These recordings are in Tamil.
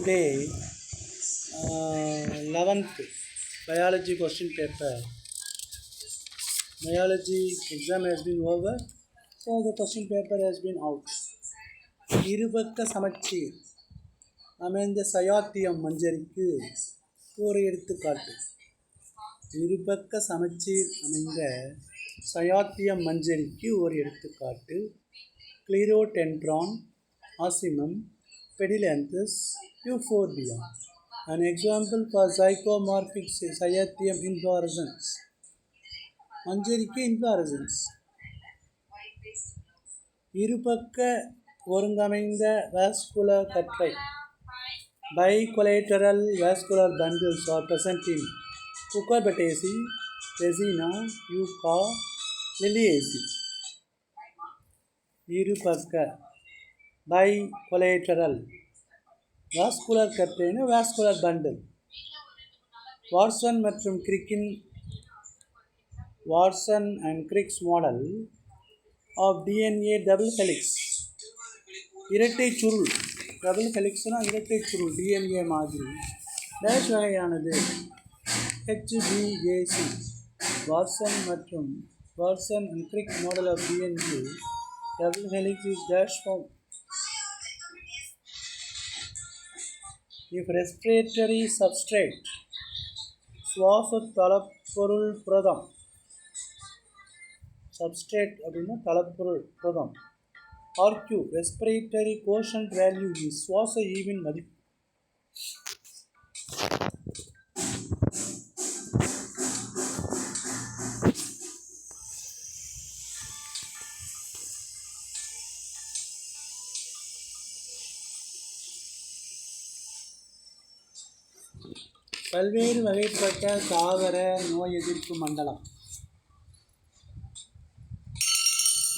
Today, 11th biology question paper. Biology exam has been over, so the question paper has been out. இருபக்க சமச்சீர் அமைந்த சயாத்தியம் மஞ்சரிக்கு ஒரு எடுத்துக்காட்டு. இருபக்க சமச்சீர் அமைந்த சயாத்தியம் மஞ்சரிக்கு ஒரு எடுத்துக்காட்டு. Clerodendron, Ocimum, Pedilanthus, Euphorbia. An example for zygomorphic Cyathium inflorescence. மஞ்சரிக்கு inflorescence. இருபக்க ஒருங்கமைந்த வாஸ்குலர் கற்றை bicollateral vascular bundles are present in Cucurbitaceae, Resina, Yucca, Liliaceae. இருபக்க bicollateral வாஸ்குலர் கற்றைன்னு வாஸ்குலர் பண்டில். வாட்சன் மற்றும் கிரிக்கின் Watson and Crick's model of DNA double helix இரட்டை சுருள். டபுள் ஹெலிக்ஸ்னால் இரட்டை சுருள் டிஎன்ஏ மாதிரி டேஷ் வகையானது ஹெச்பிஏசி. வாட்சன் மற்றும் Watson and Crick model of DNA double helix is dash form. If respiratory substrate சுவாச தளப்பொருள் புரதம் substrate அப்படின்னா தளப்பொருள் புரதம் RQ respiratory quotient value is சுவாச ஈவின் மதிப்பு. பல்வேறு வகைப்பட்ட தாவர நோய் எதிர்ப்பு மண்டலம்.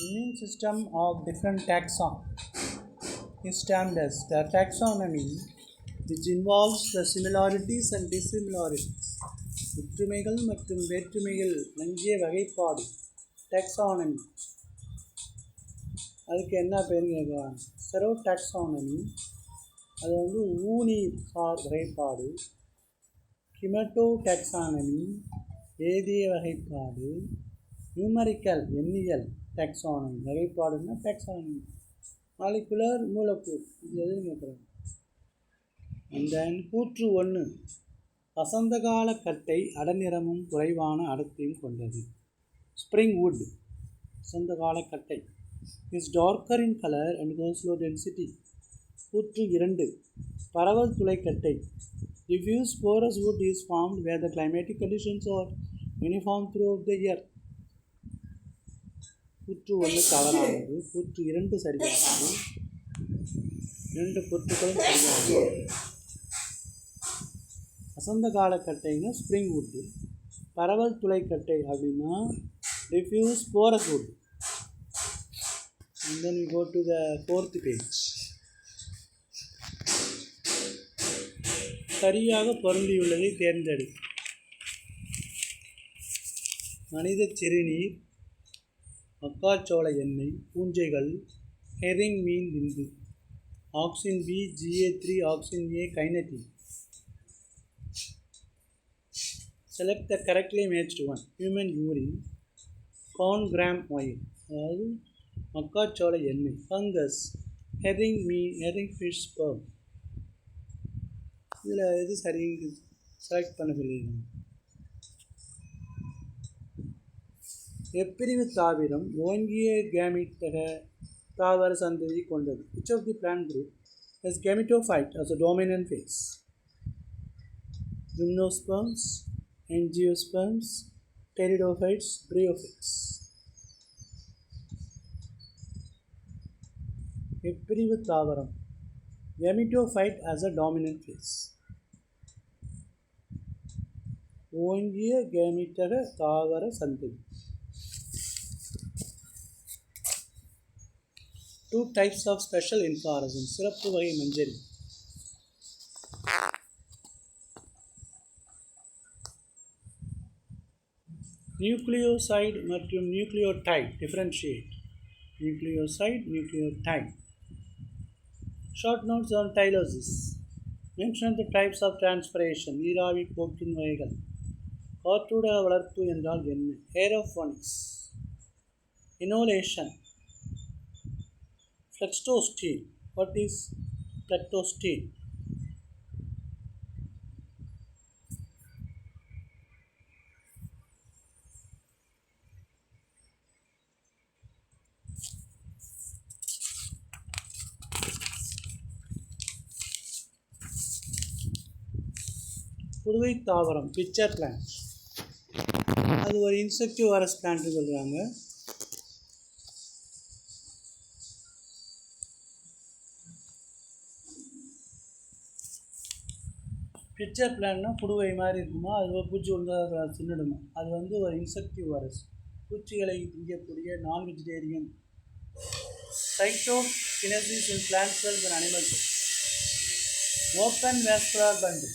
Immune system of different taxa is termed as the taxonomy, which involves the similarities and dissimilarities. ஒற்றுமைகள் மற்றும் வேற்றுமைகள் நங்கிய வகைப்பாடு taxonomy. அதுக்கு என்ன பேர் கேட்கலாம்? Zero taxonomy. அது ஊனீர் சார் வகைப்பாடு. கிமட்டோ டாக்ஸானமி வேதிய வகைப்பாடு. நியூமரிக்கல் எண்ணியல் டாக்ஸானமி வகைப்பாடுன்னா டாக்ஸானமி. மாலிகுலர் மூலக்கூறு இது எதுன்னு கேட்குறாங்க. அந்த கூற்று 1 வசந்தகால கட்டை அடநிறமும் குறைவான அடர்த்தியும் கொண்டது. ஸ்ப்ரிங் வுட் வசந்தகால கட்டை is darker in colour and cos low density. கூற்று 2 பரவல் துளைக்கட்டை diffuse porous wood is formed where the climatic conditions are uniform throughout the year. கூற்று 1 தவறானது, கூற்று 2 சரியானது. 2 கூற்றுக்களும் சரியானது. வசந்த காலக்கட்டைன்னா ஸ்ப்ரிங் வுட், பரவல் துளைக்கட்டை அப்படின்னா diffuse porous wood. And then we go to the 4th page. சரியாக பொருந்தியுள்ளதை தேர்ந்தெடு. மனித சிறுநீர், மக்காச்சோள எண்ணெய், பூஞ்சைகள், ஹெரிங் மீன் விந்து, auxin b, GA3, auxin a, kinetin. Select the correctly matched one. Human urine, corn germ oil அதாவது மக்காச்சோள எண்ணெய், ஃபங்கஸ், ஹெரிங் மீன், ஹெரிங் ஃபிஷ் ஸ்பெர்ம். இதில் எது சரி செலக்ட் பண்ண சொல்லியிருக்காங்க. எப்பிரிவு தாவரம் ஓங்கிய கேமிட்டக தாவர சந்ததி கொண்டது. Which of the plant group has gametophyte as a dominant phase? Gymnosperms, angiosperms, pteridophytes, bryophytes. எப்பிரிவு தாவரம் gametophyte as a dominant phase. ஓங்கிய கேமிட்டக தாவர சந்ததி. 2 types of special inflorescence. சிறப்பு வகை மஞ்சரி. நியூக்ளியோசைடு மற்றும் nucleotide. Differentiate. Nucleoside, nucleotide. Short notes on tylosis. Mention the types of transpiration. நீராவி போக்கின் வகைகள். காற்றூடக வளர்ப்பு என்றால் என்ன? ஏரோஃபோனிக்ஸ். இனோலேஷன். ஃப்ளெக்ஸ்டோஸ்டீல். What is plectostele? புதுவை தாவரம் பிக்சர் பிளான்ட். அது ஒரு இன்செக்டிவரஸ் பிளான்ட்னு சொல்கிறாங்க. பிக்சர் பிளான்ட்னா புடுவை மாதிரி இருக்குமா, அது ஒரு பூச்சி விழுந்தா தின்னுடுமா. அது வந்து ஒரு இன்செக்டிவரஸ், பூச்சிகளை திங்கக்கூடிய நான் vegetarian. Cytokinesis in plant cells and animal cells. Open vascular bundle.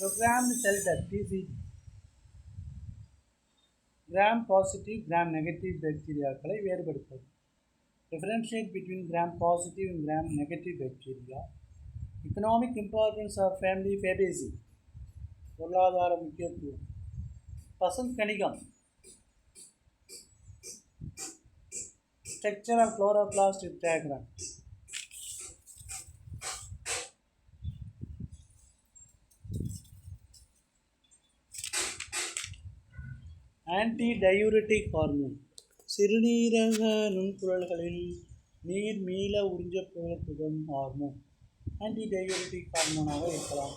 Programmed cell death (PCD). Gram positive gram negative பாக்டீரியாக்களை வேறுபடுத்துவது. Differentiate between gram positive and gram negative bacteria. Economic importance of family Fabaceae. பொருளாதார முக்கியத்துவம். பசுங்கணிகம். Structure of chloroplast diagram. Antidiuretic hormone. சிறுநீரக நுண்குழல்களில் நீர் மீள உறிஞ்சப்படுத்தும் ஹார்மோன் ஆன்டிடயூரிட்டிக் ஹார்மோனாக இருக்கலாம்.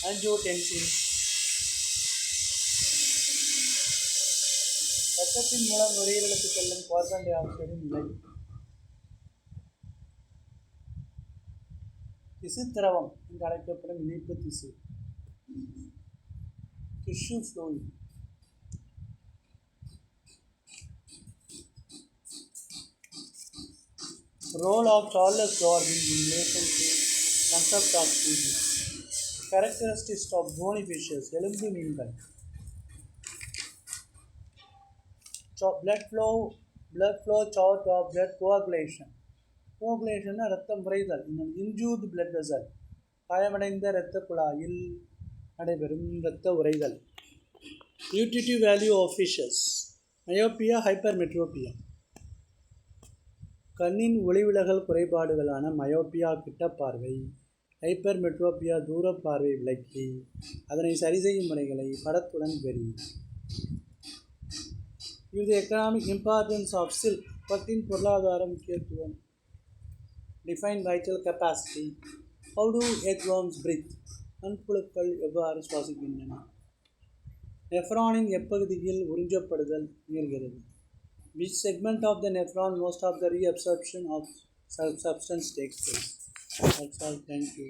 ஆஞ்சியோடென்சின். ரத்தத்தின் மூலம் நுரையீரலுக்கு செல்லும் கார்பன் டை ஆக்சைடின் நிலை. திசு திரவம் என்று அழைக்கப்படும் இணைப்பு திசு. Tissue fluid. Role of Charles Darwin in relation to concept of species. Characteristics of bony fishes. எலும்பு மீன்கள். Blood flow chart of blood coagulation. Coagulation இரத்தம் விரைதல். Injured blood vessel. காயமடைந்த இரத்த குழாயில் நடைபெறும் இரத்த உறைதல். Nutritive value of fishes. Myopia, hypermetropia. கண்ணின் ஒளிவிலகல் குறைபாடுகளான மயோப்பியா கிட்டப்பார்வை, ஹைப்பர்மெட்ரோபியா தூரப்பார்வை விளக்கி அதனை சரி செய்யும் முறைகளை படத்துடன் பெறும். இது எக்கனாமிக் இம்பார்ட்டன்ஸ் ஆஃப் சில்க். பட்டின் பொருளாதார முக்கியத்துவம். Define vital capacity. How to earthworms breathe. மண்புழுக்கள் எவ்வாறு சுவாசிக்கின்றன. நெஃப்ரானின் எப்பகுதியில் உறிஞ்சப்படுதல் நிகழ்கிறது. Which segment of the nephron most of the reabsorption of substance takes place? That's all. Thank you.